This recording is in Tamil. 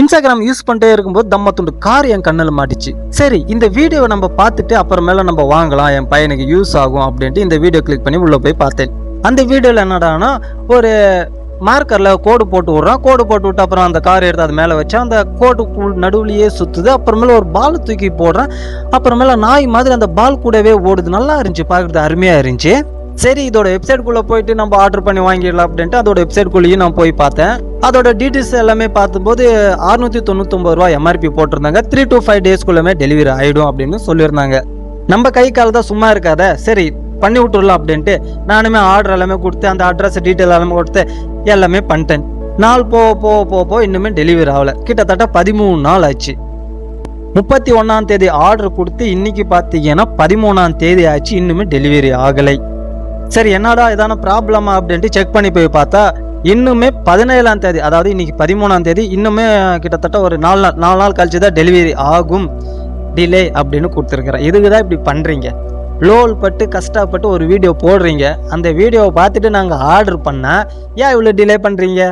இன்ஸ்டாகிராம் யூஸ் பண்ணிட்டே இருக்கும்போது தம்ம துண்டு கார் என் கண்ணில் மாட்டிச்சு. சரி, இந்த வீடியோவை நம்ம பார்த்துட்டு அப்புறமேல நம்ம வாங்கலாம், என் பையனுக்கு யூஸ் ஆகும் அப்படின்ட்டு இந்த வீடியோ கிளிக் பண்ணி உள்ள போய் பார்த்தேன். அந்த வீடியோவில் என்னடானா ஒரு மார்க்கரில் கோடு போட்டு விட்றான். கோடு போட்டு விட்டு அப்புறம் அந்த கார் எடுத்து அது மேலே வச்சா அந்த கோடு நடுவுலையே சுற்றுது. அப்புறமேல ஒரு பால் தூக்கி போடுறான். அப்புறமேல நாய் மாதிரி அந்த பால் கூடவே ஓடுது. நல்லா இருந்துச்சு, பார்க்குறது அருமையாக இருந்துச்சு. சரி, இதோட வெப்சைட்குள்ளே போயிட்டு நம்ம ஆர்டர் பண்ணி வாங்கிடலாம் அப்படின்ட்டு அதோட வெப்சைட்குள்ளேயும் நான் போய் பார்த்தேன். அதோட டீட்டெயில்ஸ் எல்லாமே பார்க்கும்போது 699 ரூபா எம்ஆர்பி போட்டிருந்தாங்க. 3 to 5 டேஸ்க்குள்ளே டெலிவரி ஆகிடும் அப்படின்னு சொல்லியிருந்தாங்க. நம்ம கை கால் தான் சும்மா இருக்காத, சரி பண்ணி விட்டுடலாம் அப்படின்ட்டு நானுமே ஆர்டர் எல்லாமே கொடுத்து அந்த அட்ரஸ் டீட்டெயில் எல்லாமே கொடுத்து எல்லாமே பண்ணிட்டேன். நாள் போக இன்னுமே டெலிவரி ஆகலை. கிட்டத்தட்ட 13 நாள் ஆச்சு. 31ஆம் தேதி ஆர்டர் கொடுத்து இன்னைக்கு பார்த்தீங்கன்னா 13ஆம் தேதி ஆச்சு, இன்னுமே டெலிவரி ஆகலை. சரி, என்னடா இதான ப்ராப்ளமா அப்படின்ட்டு செக் பண்ணி போய் பார்த்தா இன்னுமே 17ஆம் தேதி, அதாவது இன்னைக்கு 13ஆம் தேதி, இன்னுமே கிட்டத்தட்ட ஒரு 4 நாள் கழிச்சு தான் டெலிவரி ஆகும், டிலே அப்படின்னு கொடுத்துருக்குறேன். இதுக்கு தான் இப்படி பண்ணுறீங்க. லோல் பட்டு கஷ்டப்பட்டு ஒரு வீடியோ போடுறீங்க, அந்த வீடியோவை பார்த்துட்டு நாங்கள் ஆர்டர் பண்ணால் ஏன் இவ்வளோ டிலே பண்ணுறீங்க?